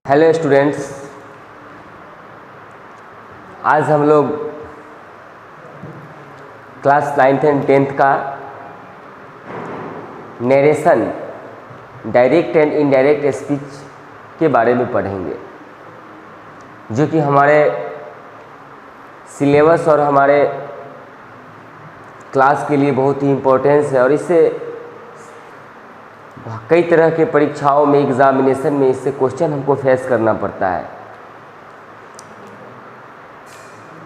Hello students, आज हम लोग क्लास 9th एंड 10th का narration direct and indirect speech के बारे में पढ़ेंगे, जो कि हमारे सिलेबस और हमारे क्लास के लिए बहुत ही इम्पोर्टेंस है और इससे कई तरह के परीक्षाओं में, एग्जामिनेशन में इससे क्वेश्चन हमको फेस करना पड़ता है।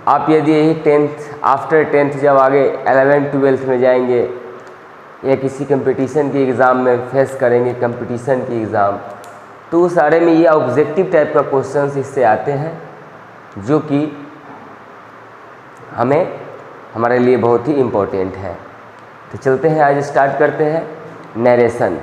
आप यदि यही आफ्टर टेंथ जब आगे 11th-12th में जाएंगे या किसी कंपटीशन के एग्ज़ाम में फेस करेंगे, कंपटीशन की एग्ज़ाम, तो उस सारे में ये ऑब्जेक्टिव टाइप का क्वेश्चंस इससे आते हैं, जो कि हमारे लिए बहुत ही इम्पोर्टेंट है। तो चलते हैं, आज स्टार्ट करते हैं नरेशन।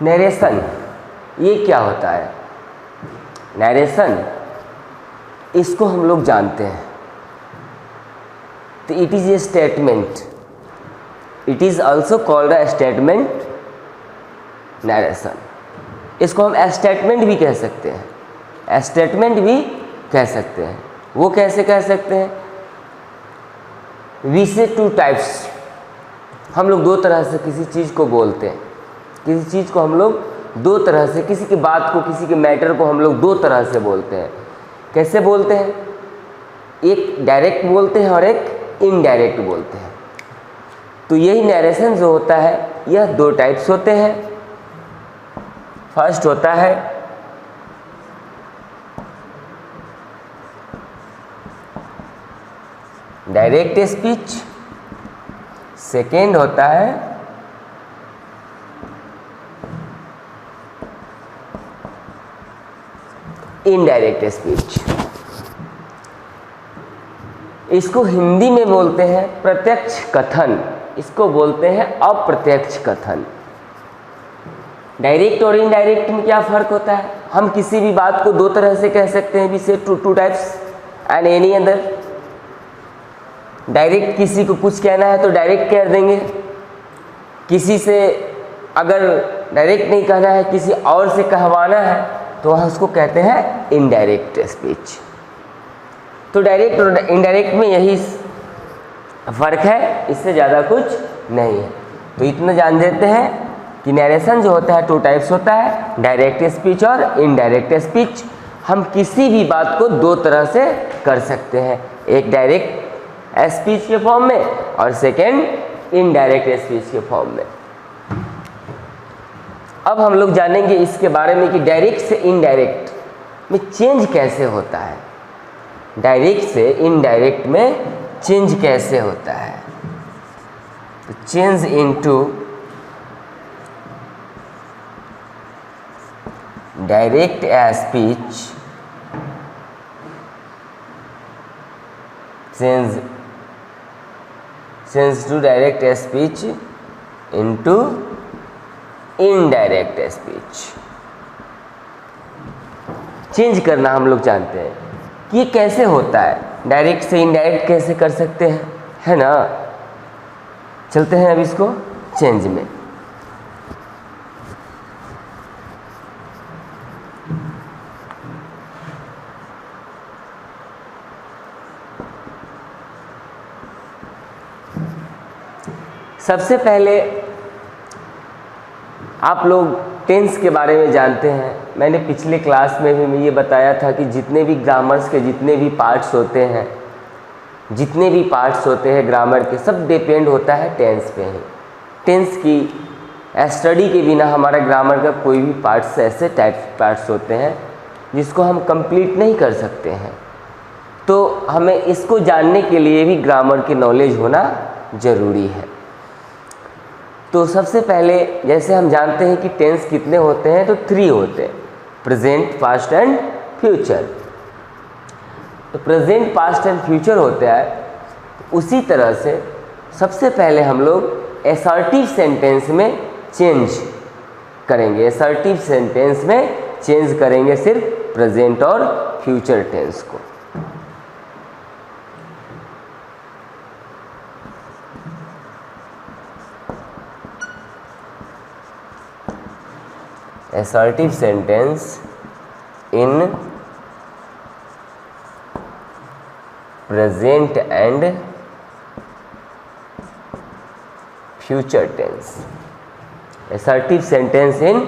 नरेशन ये क्या होता है? नरेशन इसको हम लोग जानते हैं, तो it is a statement, it is also called a statement narration. इसको हम स्टेटमेंट भी कह सकते हैं, स्टेटमेंट भी कह सकते हैं। वो कैसे कह सकते हैं? वी से टू टाइप्स, हम लोग दो तरह से किसी चीज़ को बोलते हैं। किसी चीज़ को हम लोग दो तरह से, किसी की बात को, किसी के मैटर को हम लोग दो तरह से बोलते हैं। कैसे बोलते हैं? एक डायरेक्ट बोलते हैं और एक इनडायरेक्ट बोलते हैं। तो यही नरेशन जो होता है, यह दो टाइप्स होते हैं। फर्स्ट होता है डायरेक्ट स्पीच, सेकेंड होता है इनडायरेक्ट स्पीच। इसको हिंदी में बोलते हैं प्रत्यक्ष कथन, इसको बोलते हैं अप्रत्यक्ष कथन। डायरेक्ट और इनडायरेक्ट में क्या फ़र्क होता है? हम किसी भी बात को दो तरह से कह सकते हैं, vice two types and any other. Direct किसी को कुछ कहना है तो डायरेक्ट कह देंगे, किसी से अगर डायरेक्ट नहीं कहना है, किसी और से कहवाना है, तो वह उसको कहते हैं इनडायरेक्ट स्पीच। तो डायरेक्ट और इनडायरेक्ट में यही फ़र्क है, इससे ज़्यादा कुछ नहीं है। तो इतना जान देते हैं कि नरेशन जो होता है टू टाइप्स होता है, डायरेक्ट स्पीच और इनडायरेक्ट स्पीच। हम किसी भी बात को दो तरह से कर सकते हैं, एक डायरेक्ट स्पीच के फॉर्म में और सेकेंड इनडायरेक्ट स्पीच के फॉर्म में। अब हम लोग जानेंगे इसके बारे में कि डायरेक्ट से इनडायरेक्ट में चेंज कैसे होता है। डायरेक्ट से इनडायरेक्ट में चेंज कैसे होता है? तो change into direct speech, change to direct speech into indirect speech. Change करना हम लोग जानते हैं कि ये कैसे होता है, डायरेक्ट से इनडायरेक्ट कैसे कर सकते हैं, है ना। चलते हैं अब इसको चेंज में। सबसे पहले आप लोग टेंस के बारे में जानते हैं। मैंने पिछले क्लास में भी ये बताया था कि जितने भी ग्रामर्स के जितने भी पार्ट्स होते हैं, ग्रामर के, सब डिपेंड होता है टेंस पे ही। टेंस की स्टडी के बिना हमारा ग्रामर का कोई भी पार्ट्स ऐसे पार्ट्स होते हैं जिसको हम कंप्लीट नहीं कर सकते हैं। तो हमें इसको जानने के लिए भी ग्रामर की नॉलेज होना ज़रूरी है। तो सबसे पहले जैसे हम जानते हैं कि टेंस कितने होते हैं, तो 3 होते हैं, प्रेजेंट, पास्ट एंड फ्यूचर। तो प्रेजेंट, पास्ट एंड फ्यूचर होता है। उसी तरह से सबसे पहले हम लोग असर्टिव सेंटेंस में चेंज करेंगे। असर्टिव सेंटेंस में चेंज करेंगे सिर्फ प्रेजेंट और फ्यूचर टेंस को। assertive sentence in present and future tense। assertive sentence in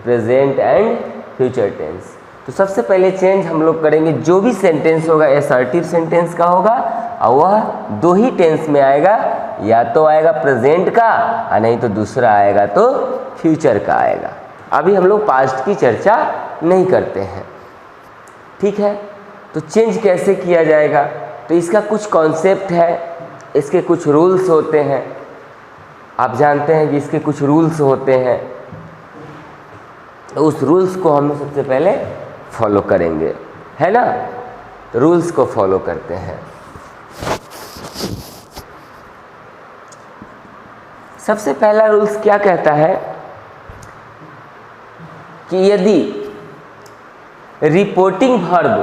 present and future tense। तो सबसे पहले चेंज हम लोग करेंगे, जो भी सेंटेंस होगा assertive सेंटेंस का होगा और वह दो ही टेंस में आएगा, या तो आएगा प्रेजेंट का और नहीं तो दूसरा आएगा तो फ्यूचर का आएगा। अभी हम लोग पास्ट की चर्चा नहीं करते हैं, ठीक है। तो चेंज कैसे किया जाएगा, तो इसका कुछ कॉन्सेप्ट है, इसके कुछ रूल्स होते हैं। आप जानते हैं कि इसके कुछ रूल्स होते हैं, तो उस रूल्स को हम सबसे पहले फॉलो करेंगे, है ना। तो रूल्स को फॉलो करते हैं। सबसे पहला रूल्स क्या कहता है कि यदि रिपोर्टिंग वर्ब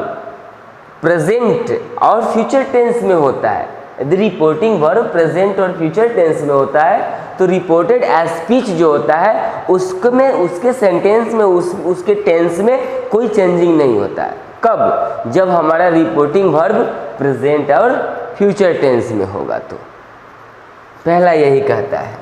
प्रेजेंट और फ्यूचर टेंस में होता है, यदि रिपोर्टिंग वर्ब प्रेजेंट और फ्यूचर टेंस में होता है तो रिपोर्टेड एज स्पीच जो होता है उसमें, उसके सेंटेंस में, उसके टेंस में कोई चेंजिंग नहीं होता है। कब? जब हमारा रिपोर्टिंग वर्ब प्रेजेंट और फ्यूचर टेंस में होगा। तो पहला यही कहता है।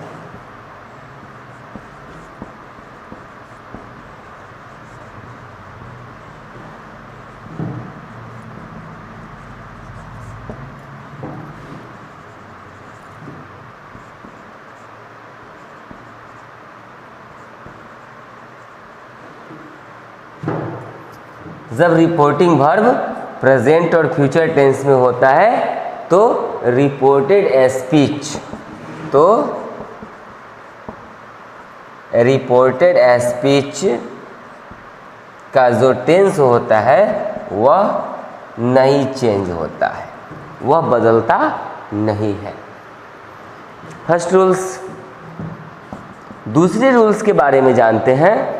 जब रिपोर्टिंग वर्ब प्रेजेंट और फ्यूचर टेंस में होता है तो रिपोर्टेड एज स्पीच, तो रिपोर्टेड एज स्पीच का जो टेंस होता है वह नहीं चेंज होता है, वह बदलता नहीं है। First rules. दूसरे रूल्स के बारे में जानते हैं।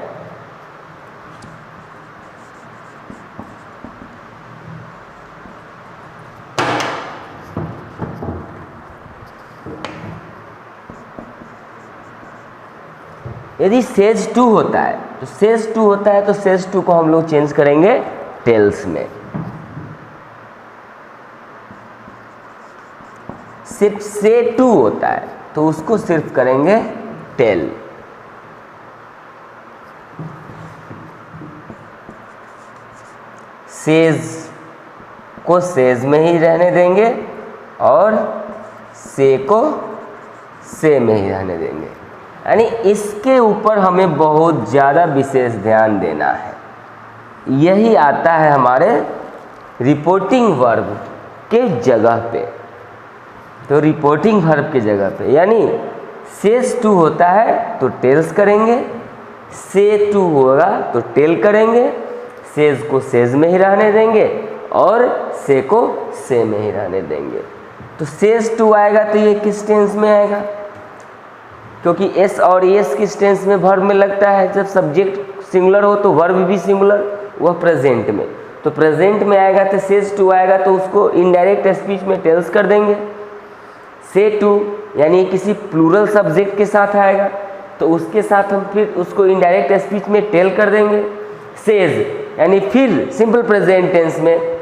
यदि सेज टू होता है तो सेज टू होता है तो सेज टू को हम लोग चेंज करेंगे टेल्स में। सिर्फ से टू होता है तो उसको सिर्फ करेंगे टेल। सेज को सेज में ही रहने देंगे और से को से में ही रहने देंगे। यानी इसके ऊपर हमें बहुत ज़्यादा विशेष ध्यान देना है। यही आता है हमारे रिपोर्टिंग वर्ब के जगह पे। तो रिपोर्टिंग वर्ब के जगह पे यानी सेज टू होता है तो टेल्स करेंगे, से टू होगा तो टेल करेंगे, सेज को सेज में ही रहने देंगे और से को से में ही रहने देंगे। तो सेज टू आएगा तो ये किस टेंस में आएगा? क्योंकि एस और एस किस टेंस में वर्ब में लगता है? जब सब्जेक्ट सिंगुलर हो तो वर्ब भी सिंगुलर, वह प्रेजेंट में। तो प्रेजेंट में आएगा तो सेज टू आएगा तो उसको इनडायरेक्ट स्पीच में टेल्स कर देंगे। से टू यानी किसी प्लूरल सब्जेक्ट के साथ आएगा तो उसके साथ हम फिर उसको इनडायरेक्ट स्पीच में टेल कर देंगे। सेज यानी फिर सिंपल प्रेजेंट टेंस में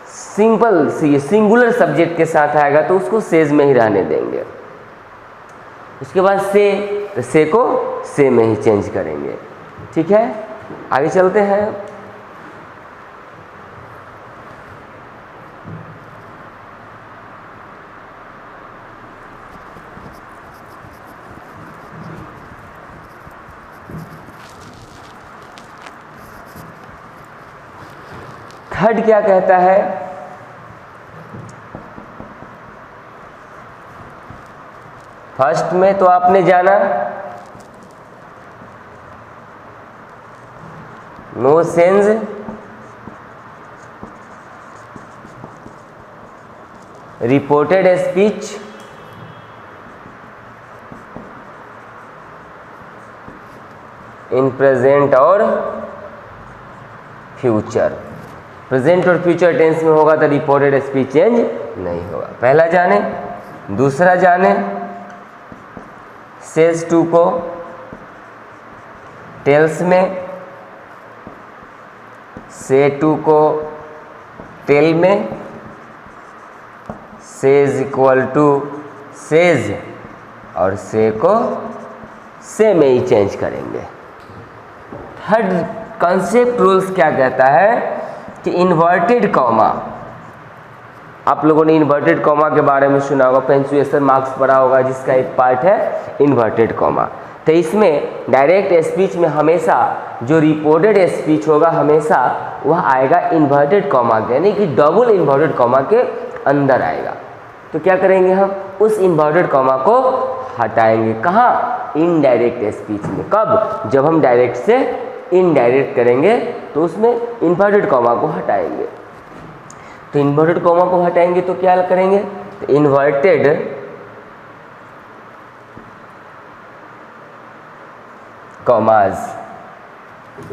सिंपल सिंगुलर सब्जेक्ट के साथ आएगा तो उसको सेज में ही रहने देंगे। उसके बाद से को से में ही चेंज करेंगे। ठीक है, आगे चलते हैं। थर्ड क्या कहता है? फर्स्ट में तो आपने जाना no sense reported speech in present और फ्यूचर। प्रेजेंट और फ्यूचर टेंस में होगा तो रिपोर्टेड स्पीच चेंज नहीं होगा। पहला जाने। दूसरा जाने, सेज टू को टेल्स में, से टू को टेल में, सेज इक्वल टू सेज और से को से में ही चेंज करेंगे। थर्ड कॉन्सेप्ट रूल्स क्या कहता है कि इन्वर्टेड कॉमा, आप लोगों ने इन्वर्टेड कॉमा के बारे में सुना होगा, पंक्चुएशन मार्क्स पढ़ा होगा, जिसका एक पार्ट है इन्वर्टेड कॉमा। तो इसमें डायरेक्ट स्पीच में हमेशा जो रिपोर्टेड स्पीच होगा हमेशा वह आएगा इन्वर्टेड कॉमा के, यानी कि डबल इन्वर्टेड कॉमा के अंदर आएगा। तो क्या करेंगे हम, उस इन्वर्टेड कॉमा को हटाएंगे। कहाँ? इनडायरेक्ट स्पीच में। कब? जब हम डायरेक्ट से इनडायरेक्ट करेंगे तो उसमें इन्वर्टेड कॉमा को हटाएंगे। तो इन्वर्टेड कॉमा को हटाएंगे तो क्या करेंगे, तो इन्वर्टेड कॉमाज,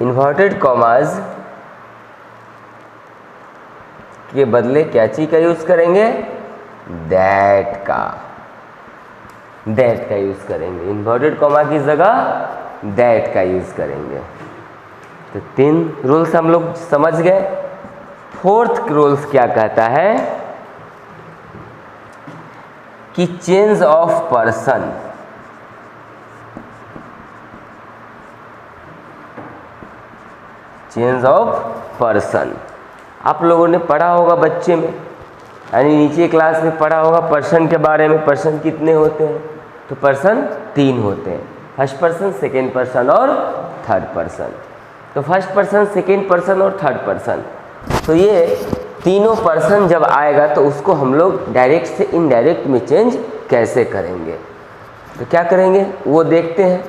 इन्वर्टेड कॉमाज के बदले क्या चीज का यूज करेंगे, दैट का, दैट का यूज करेंगे। इन्वर्टेड कॉमा की जगह दैट का यूज करेंगे। तो 3 रूल्स हम लोग समझ गए। फोर्थ रूल्स क्या कहता है कि change of person, change of person आप लोगों ने पढ़ा होगा बच्चे में, यानी नीचे क्लास में पढ़ा होगा पर्सन के बारे में। पर्सन कितने होते हैं, तो पर्सन 3 होते हैं, फर्स्ट पर्सन, सेकेंड पर्सन और थर्ड पर्सन। तो फर्स्ट पर्सन, सेकेंड पर्सन और थर्ड पर्सन, तो ये तीनों पर्सन जब आएगा तो उसको हम लोग डायरेक्ट से इनडायरेक्ट में चेंज कैसे करेंगे। तो क्या करेंगे वो देखते हैं।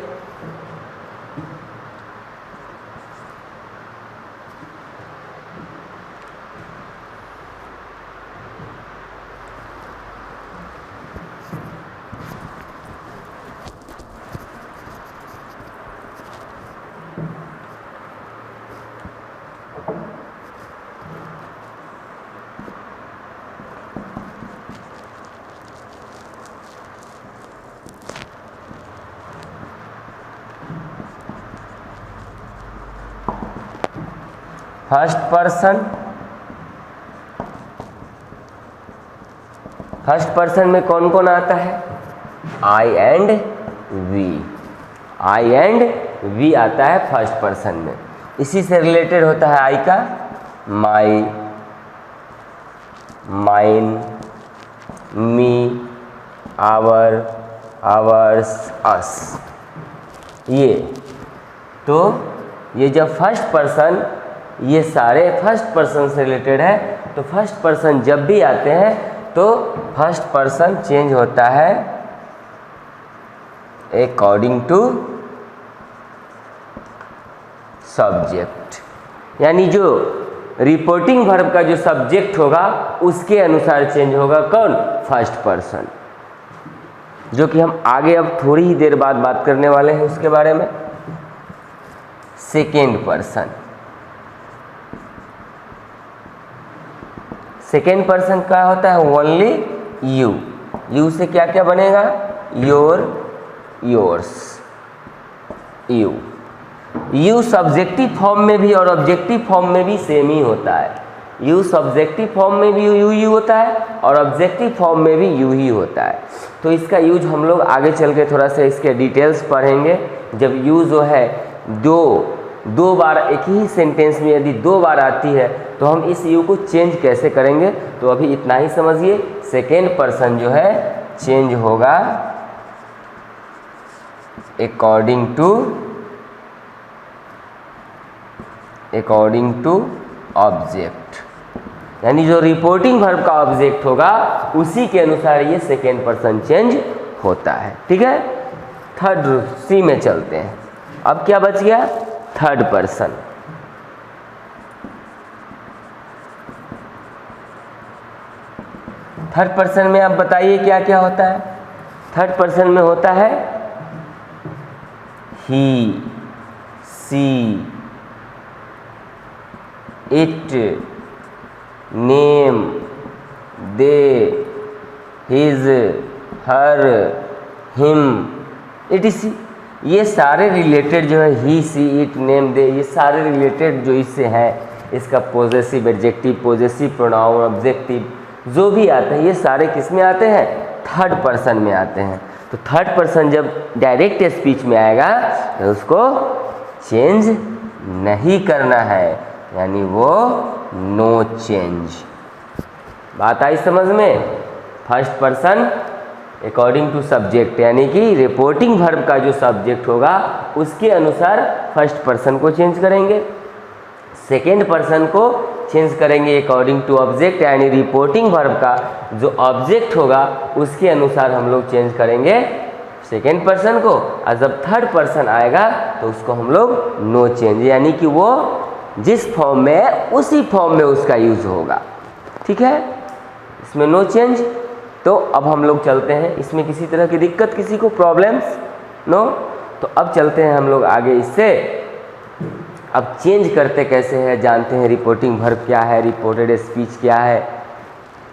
फर्स्ट पर्सन, फर्स्ट पर्सन में कौन कौन आता है, I and V, I and V आता है फर्स्ट पर्सन में। इसी से रिलेटेड होता है आई का माई, माइन, मी, आवर, आवर्स, अस। ये तो ये जब फर्स्ट पर्सन, ये सारे फर्स्ट पर्सन से रिलेटेड है, तो फर्स्ट पर्सन जब भी आते हैं तो फर्स्ट पर्सन चेंज होता है अकॉर्डिंग टू सब्जेक्ट, यानी जो रिपोर्टिंग वर्ब का जो सब्जेक्ट होगा उसके अनुसार चेंज होगा। कौन? फर्स्ट पर्सन, जो कि हम आगे अब थोड़ी ही देर बाद बात करने वाले हैं उसके बारे में। सेकेंड पर्सन, सेकेंड पर्सन क्या होता है, ओनली यू, यू से क्या क्या बनेगा, your, yours, you. You subjective form में भी और ऑब्जेक्टिव फॉर्म में भी सेम ही होता है। यू सब्जेक्टिव फॉर्म में भी यू होता है और ऑब्जेक्टिव फॉर्म में भी यू ही होता है। तो इसका यूज हम लोग आगे चल के थोड़ा सा इसके डिटेल्स पढ़ेंगे। जब यू जो है दो बार एक ही सेंटेंस में यदि 2 बार आती है तो हम इस यू को चेंज कैसे करेंगे, तो अभी इतना ही समझिए। सेकेंड पर्सन जो है चेंज होगा अकॉर्डिंग टू ऑब्जेक्ट, यानी जो रिपोर्टिंग वर्ब का ऑब्जेक्ट होगा उसी के अनुसार ये सेकेंड पर्सन चेंज होता है। ठीक है, थर्ड सी में चलते हैं। अब क्या बच गया, थर्ड पर्सन। थर्ड पर्सन में आप बताइए क्या क्या होता है। थर्ड पर्सन में होता है he, she, it, name, they, his, her, him, etc। ये सारे रिलेटेड जो है ही, सी, इट, नेम, दे, ये सारे रिलेटेड जो इससे हैं, इसका possessive, adjective, possessive pronoun, objective जो भी आते हैं, ये सारे किस में आते हैं? थर्ड पर्सन में आते हैं। तो थर्ड पर्सन जब डायरेक्ट स्पीच में आएगा तो उसको चेंज नहीं करना है, यानी वो नो चेंज। बात आई समझ में? First person according to subject, यानी कि रिपोर्टिंग वर्ब का जो सब्जेक्ट होगा उसके अनुसार फर्स्ट पर्सन को चेंज करेंगे। सेकेंड पर्सन को चेंज करेंगे अकॉर्डिंग टू ऑब्जेक्ट, यानी रिपोर्टिंग वर्ब का जो ऑब्जेक्ट होगा उसके अनुसार हम लोग चेंज करेंगे सेकेंड पर्सन को। और जब थर्ड पर्सन आएगा तो उसको हम लोग नो चेंज, यानी कि वो जिस फॉर्म में है उसी फॉर्म में उसका यूज होगा। ठीक है, इसमें नो चेंज। तो अब हम लोग चलते हैं, इसमें किसी तरह की दिक्कत, किसी को प्रॉब्लम्स? नो। तो अब चलते हैं हम लोग आगे इससे। अब चेंज करते कैसे हैं जानते हैं। रिपोर्टिंग वर्ब क्या है, रिपोर्टेड स्पीच क्या है,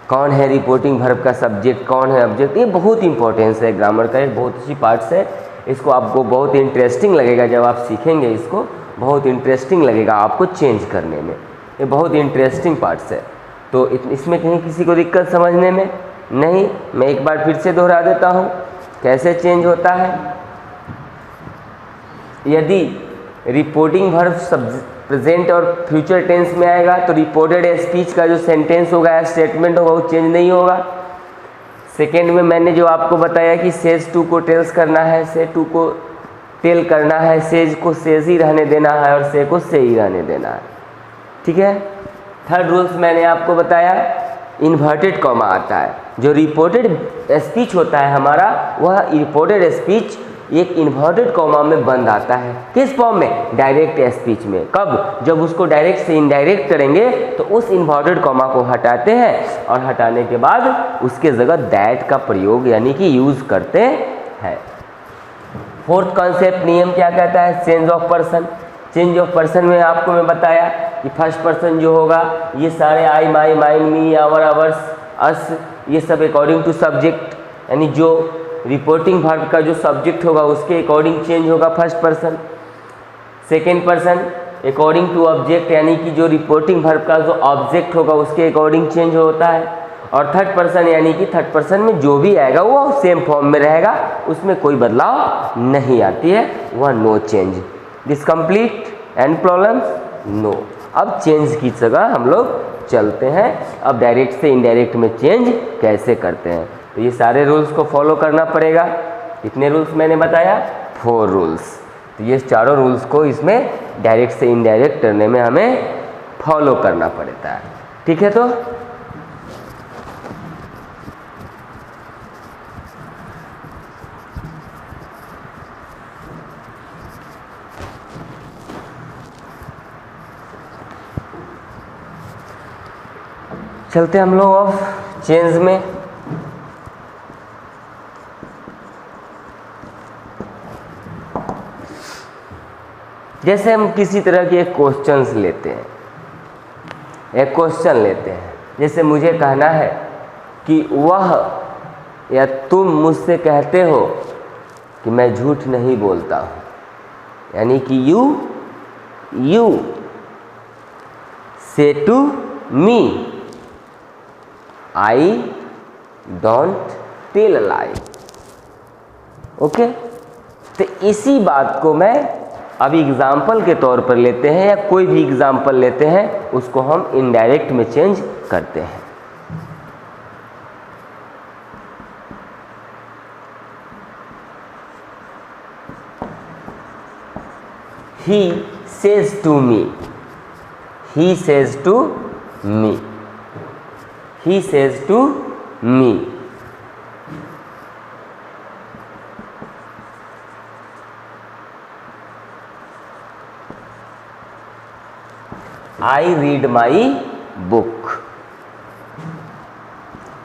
कौन है रिपोर्टिंग वर्ब का सब्जेक्ट, कौन है ऑब्जेक्ट, ये बहुत इंपॉर्टेंस है ग्रामर का, एक बहुत अच्छी पार्ट्स है। इसको आपको बहुत इंटरेस्टिंग लगेगा जब आप सीखेंगे, इसको बहुत इंटरेस्टिंग लगेगा आपको चेंज करने में, ये बहुत इंटरेस्टिंग पार्ट्स है। तो इसमें कहीं किसी को दिक्कत समझने में नहीं। मैं एक बार फिर से दोहरा देता हूँ कैसे चेंज होता है। यदि रिपोर्टिंग वर्ब प्रेजेंट और फ्यूचर टेंस में आएगा तो रिपोर्टेड स्पीच का जो सेंटेंस होगा या स्टेटमेंट होगा वो चेंज नहीं होगा। सेकेंड में मैंने जो आपको बताया कि सेज टू को टेल्स करना है, से टू को टेल करना है, सेज को सेज ही रहने देना है और से को से ही रहने देना है। ठीक है। थर्ड रूल्स मैंने आपको बताया, इन्वर्टेड कॉमा आता है। जो रिपोर्टेड स्पीच होता है हमारा, वह रिपोर्टेड स्पीच एक इन्वर्टेड कॉमा में बंद आता है। किस फॉर्म में? डायरेक्ट स्पीच में। कब? जब उसको डायरेक्ट से इनडायरेक्ट करेंगे तो उस इन्वर्टेड कॉमा को हटाते हैं और हटाने के बाद उसके जगह दैट का प्रयोग यानी कि यूज करते हैं। फोर्थ कॉन्सेप्ट नियम क्या कहता है? Change of person. Change of person में आपको मैं बताया कि फर्स्ट पर्सन जो होगा ये सारे आई, माई, माइन, मी, आवर, आवर्स, अस, ये सब अकॉर्डिंग टू सब्जेक्ट, यानी जो रिपोर्टिंग वर्ब का जो सब्जेक्ट होगा उसके अकॉर्डिंग चेंज होगा first person. Second person according to object, यानी कि जो रिपोर्टिंग वर्ब का जो ऑब्जेक्ट होगा उसके अकॉर्डिंग चेंज होता है। और थर्ड पर्सन यानी कि थर्ड पर्सन में जो भी आएगा वो सेम फॉर्म में रहेगा, उसमें कोई बदलाव नहीं आती है, वह no change. This complete and problems? No. अब चेंज की जगह हम लोग चलते हैं। अब डायरेक्ट से इनडायरेक्ट में चेंज कैसे करते हैं, तो ये सारे रूल्स को फॉलो करना पड़ेगा। कितने रूल्स मैंने बताया? 4 रूल्स। तो ये चारों रूल्स को इसमें डायरेक्ट से इनडायरेक्ट करने में हमें फॉलो करना पड़ता है। ठीक है, तो चलते हम लोग ऑफ चेंज में। जैसे हम किसी तरह के एक क्वेश्चंस लेते हैं, एक क्वेश्चन लेते हैं, जैसे मुझे कहना है कि वह या तुम मुझसे कहते हो कि मैं झूठ नहीं बोलता हूँ, यानी कि you say to me I don't tell a lie. Okay, तो इसी बात को मैं अभी एग्जाम्पल के तौर पर लेते हैं, या कोई भी एग्जाम्पल लेते हैं उसको हम इनडायरेक्ट में चेंज करते हैं। He says to me, he says to me, he says to me। I read my book।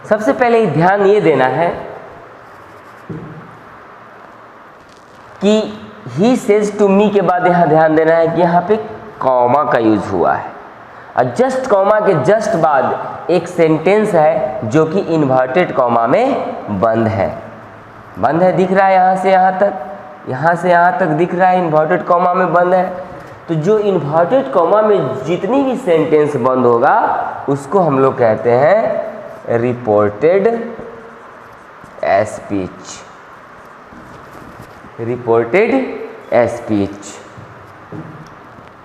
सबसे पहले ध्यान ये देना है कि ही सेज टू मी के बाद यहाँ ध्यान देना है कि यहाँ पे कॉमा का यूज हुआ है और जस्ट कॉमा के जस्ट बाद एक सेंटेंस है जो कि इन्वर्टेड कॉमा में बंद है। बंद है दिख रहा है यहाँ से यहाँ तक, यहाँ से यहाँ तक दिख रहा है इन्वर्टेड कॉमा में बंद है। तो जो इन्वर्टेड कॉमा में जितनी भी सेंटेंस बंद होगा उसको हम लोग कहते हैं रिपोर्टेड स्पीच। रिपोर्टेड स्पीच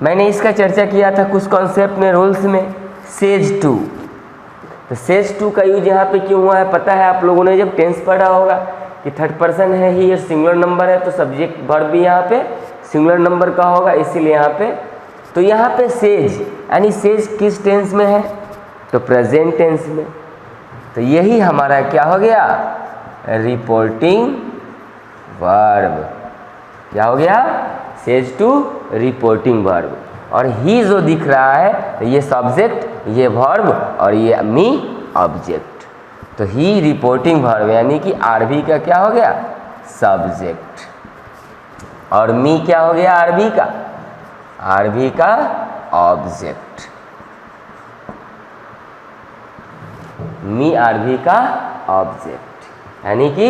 मैंने इसका चर्चा किया था कुछ कॉन्सेप्ट में, रूल्स में। सेज टू, तो सेज टू का यूज यहाँ पे क्यों हुआ है पता है आप लोगों ने जब टेंस पढ़ा होगा कि थर्ड पर्सन है ही, ये सिंगुलर नंबर है तो सब्जेक्ट वर्ब भी यहाँ पे सिंगुलर नंबर का होगा, इसीलिए यहाँ पे। तो यहाँ पे सेज यानी सेज किस टेंस में है तो प्रेजेंट टेंस में। तो यही हमारा क्या हो गया रिपोर्टिंग वर्ब। क्या हो गया सेज टू रिपोर्टिंग वर्ब। और ही जो दिख रहा है तो ये सब्जेक्ट, ये वर्ब और ये मी ऑब्जेक्ट। तो ही रिपोर्टिंग वर्ब यानी कि आरबी का क्या हो गया सब्जेक्ट और मी क्या हो गया आरबी का ऑब्जेक्ट। मी आरबी का ऑब्जेक्ट यानी कि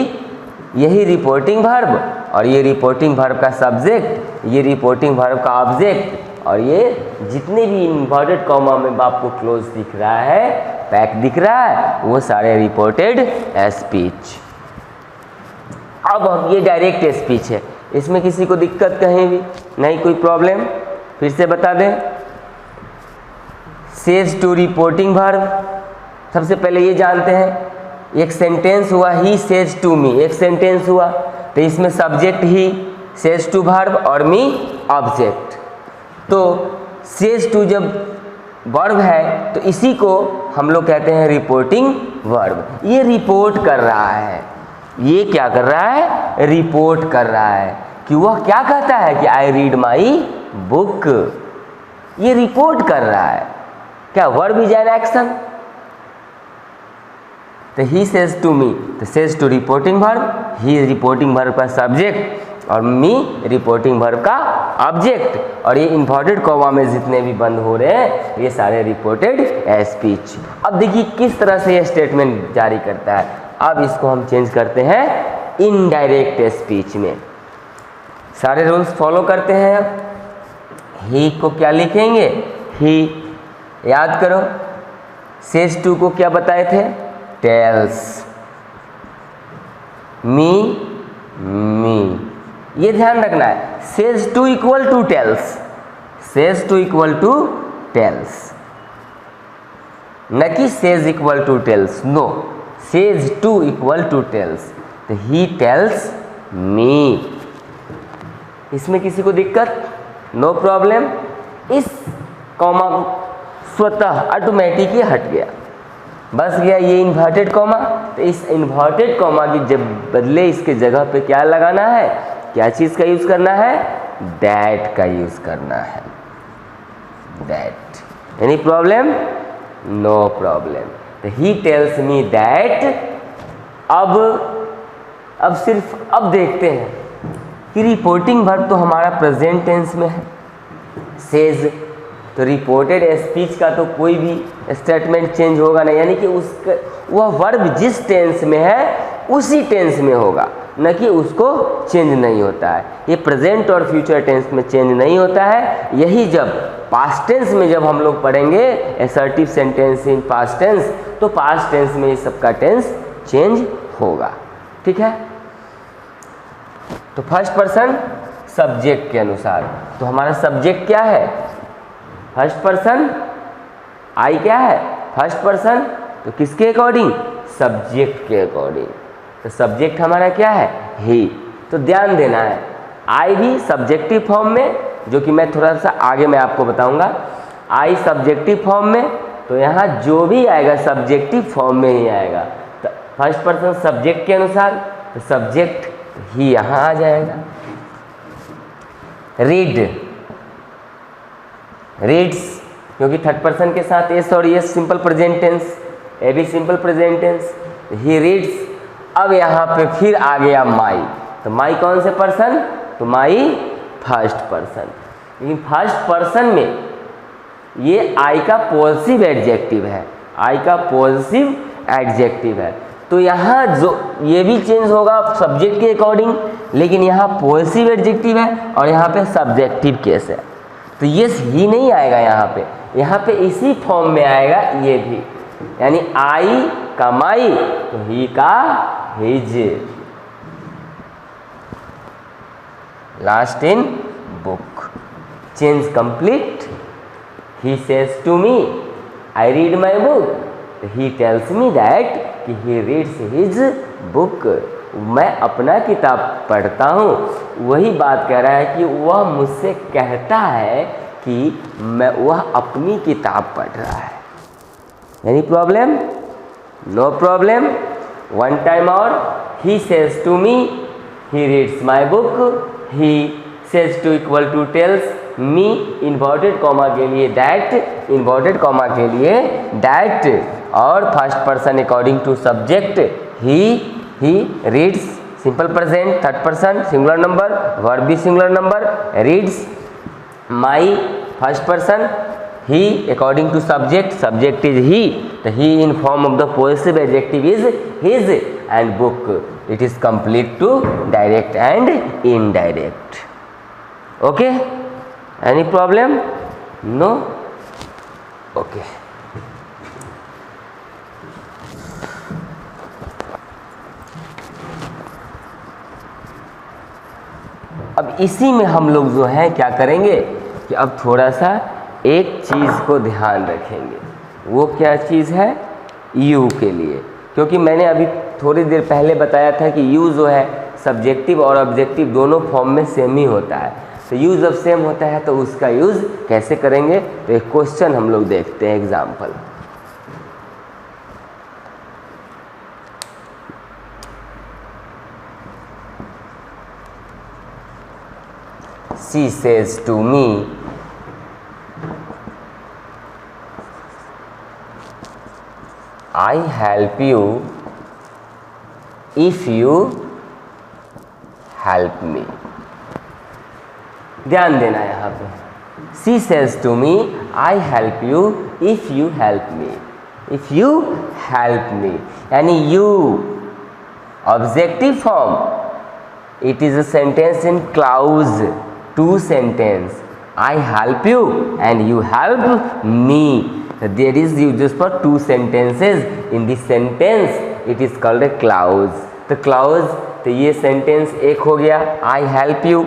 यही रिपोर्टिंग वर्ब और ये रिपोर्टिंग वर्ब का सब्जेक्ट, ये रिपोर्टिंग वर्ब का ऑब्जेक्ट और ये जितने भी इन्वर्टेड कॉमा में आपको क्लोज दिख रहा है, पैक दिख रहा है, वो सारे रिपोर्टेड स्पीच। अब ये डायरेक्ट स्पीच है, इसमें किसी को दिक्कत कहीं भी नहीं, कोई प्रॉब्लम? फिर से बता दें, सेज टू रिपोर्टिंग वर्ब। सबसे पहले ये जानते हैं एक सेंटेंस हुआ ही सेज टू मी, एक सेंटेंस हुआ तो इसमें subject he, says to verb और मी ऑब्जेक्ट। तो सेज टू जब वर्ब है तो इसी को हम लोग कहते हैं रिपोर्टिंग वर्ब। ये रिपोर्ट कर रहा है, ये क्या कर रहा है रिपोर्ट कर रहा है कि वह क्या कहता है कि आई रीड माई बुक। ये रिपोर्ट कर रहा है। क्या वर्ब इज एन एक्शन? तो ही सेज टू मी, तो says to reporting verb, he reporting verb का सब्जेक्ट और मी रिपोर्टिंग वर्ब का ऑब्जेक्ट। और ये इन्वर्टेड कॉमा में जितने भी बंद हो रहे हैं ये सारे रिपोर्टेड स्पीच। अब देखिए किस तरह से ये स्टेटमेंट जारी करता है। अब इसको हम चेंज करते हैं इनडायरेक्ट स्पीच में। सारे रूल्स फॉलो करते हैं। अब ही को क्या लिखेंगे ही, याद करो सेज टू को क्या बताए थे टेल्स, मी ये ध्यान रखना है। Says to equal to tells, says to equal to tells, न कि says equal to tells. No, says to equal to tells. तो ही टेल्स मी। इसमें किसी को दिक्कत? No problem. इस कॉमा स्वतः ऑटोमेटिक ही हट गया, बस गया ये इन्वर्टेड कॉमा। तो इस इन्वर्टेड कॉमा की जब बदले इसके जगह पे क्या लगाना है, क्या चीज़ का यूज़ करना है, दैट का यूज़ करना है, that. Any problem? No problem. तो ही टेल्स मी दैट। अब सिर्फ अब देखते हैं कि रिपोर्टिंग वर्ब तो हमारा प्रेजेंट टेंस में है, सेज। तो रिपोर्टेड स्पीच का तो कोई भी स्टेटमेंट चेंज होगा नहीं, यानी कि उसका वह वर्ब जिस टेंस में है उसी टेंस में होगा, न कि उसको चेंज नहीं होता है। ये प्रेजेंट और फ्यूचर टेंस में चेंज नहीं होता है। यही जब पास्ट टेंस में जब हम लोग पढ़ेंगे assertive sentence in past tense, तो पास्ट टेंस में ये सबका टेंस चेंज होगा। ठीक है। तो फर्स्ट पर्सन सब्जेक्ट के अनुसार, तो हमारा सब्जेक्ट क्या है फर्स्ट पर्सन, आई क्या है फर्स्ट पर्सन, तो किसके अकॉर्डिंग सब्जेक्ट के अकॉर्डिंग। तो सब्जेक्ट हमारा क्या है ही। तो ध्यान देना है आई भी सब्जेक्टिव फॉर्म में, जो कि मैं थोड़ा सा आगे मैं आपको बताऊंगा। आई सब्जेक्टिव फॉर्म में, तो यहाँ जो भी आएगा सब्जेक्टिव फॉर्म में ही आएगा। तो फर्स्ट पर्सन सब्जेक्ट के अनुसार, तो सब्जेक्ट ही यहाँ आ जाएगा। रीड, रीड्स, क्योंकि थर्ड पर्सन के साथ एस और S simple present tense, A भी simple present tense, he reads. अब यहाँ पे फिर आ गया माई, तो माई कौन से पर्सन, तो माई फर्स्ट पर्सन। लेकिन फर्स्ट पर्सन में ये आई का पॉजिटिव एडजेक्टिव है, आई का पॉजिटिव एडजेक्टिव है, तो यहाँ जो ये भी चेंज होगा सब्जेक्ट के अकॉर्डिंग, लेकिन यहाँ पॉजिटिव एडजेक्टिव है और यहाँ पे सब्जेक्टिव केस है, तो ये ही नहीं आएगा यहाँ पे इसी फॉर्म में आएगा ये भी, यानी आई का माई तो ही का his. Last in book, change complete. He says to me I read my book, he tells me that कि ही रीड्स हिज बुक, मैं अपना किताब पढ़ता हूँ। वही बात कह रहा है कि वह मुझसे कहता है कि वह अपनी किताब पढ़ रहा है। Any problem? No problem. One time और, he says to me he reads my book, he says to equal to tells me, inverted comma के लिए दैट, इन्वर्टेड कॉमा के लिए दैट, और first person according to subject he reads simple present, third person singular number, verb भी singular number, reads. My first person, he according to subject, subject is he, तो he in form of the positive adjective is his, and book it is complete to direct and indirect. Okay, any problem? No? Okay. अब इसी में हम लोग जो है क्या करेंगे कि अब थोड़ा सा एक चीज़ को ध्यान रखेंगे। वो क्या चीज़ है? यू के लिए, क्योंकि मैंने अभी थोड़ी देर पहले बताया था कि यू जो है सब्जेक्टिव और ऑब्जेक्टिव दोनों फॉर्म में सेम ही होता है, तो यूज़ जब सेम होता है तो उसका यूज़ कैसे करेंगे, तो एक क्वेश्चन हम लोग देखते हैं example. She says to me, I help you if you help me। ध्यान देना यहाँ पे, She says to me, I help you if you help me, if you help me, यानी you objective form, it is a sentence in clause, two sentence, I help you and you help me, there is uses for two sentences in this sentence, it is called a clause। तो clause, तो ये sentence एक हो गया I help you,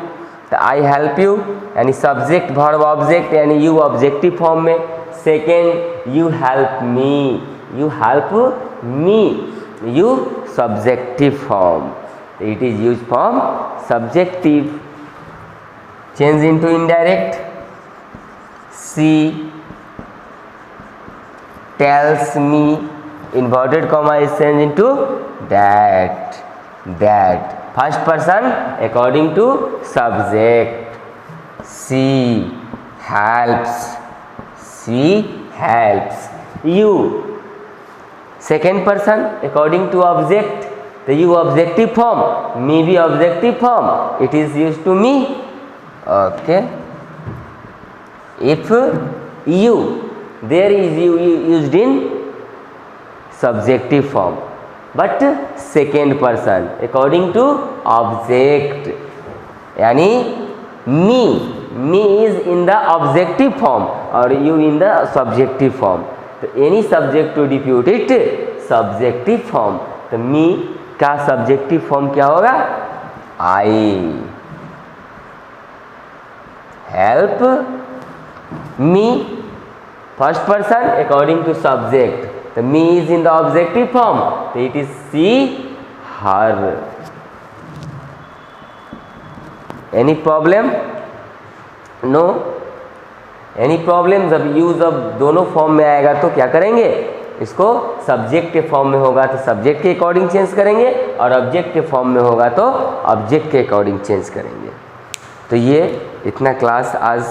तो I help you यानी subject verb object यानी you objective form में, second you help me, you help me, you subjective form, it is used from subjective। Change into indirect, she tells me, inverted comma is changed into that, that first person according to subject, she helps, you second person according to object, the you objective form, me भी objective form, it is used to me। Okay, if you, there is you used in subjective form, but second person according to object, यानी me is in the objective form और you in the subjective form, तो any subject to depute it subjective form, तो me का subjective form क्या होगा? I help me, first person according to subject, the me is in the objective form, so it is she, her। any problem? no? any problem? जब use अब दोनों form में आएगा तो क्या करेंगे, इसको सब्जेक्ट के फॉर्म में होगा तो सब्जेक्ट के अकॉर्डिंग चेंज करेंगे, और ऑब्जेक्ट के फॉर्म में होगा तो ऑब्जेक्ट के अकॉर्डिंग चेंज करेंगे। तो ये इतना क्लास आज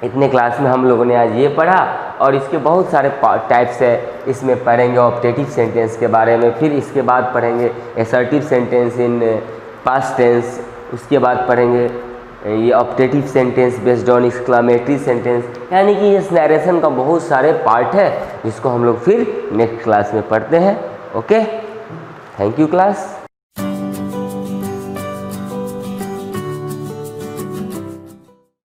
इतने क्लास में हम लोगों ने आज ये पढ़ा और इसके बहुत सारे टाइप्स है। इसमें पढ़ेंगे ऑप्टेटिव सेंटेंस के बारे में, फिर इसके बाद पढ़ेंगे assertive sentence in past tense, उसके बाद पढ़ेंगे ये optative sentence based on exclamatory sentence. यानी कि इस नरेशन का बहुत सारे पार्ट है जिसको हम लोग फिर नेक्स्ट क्लास में पढ़ते हैं। Okay, thank you class.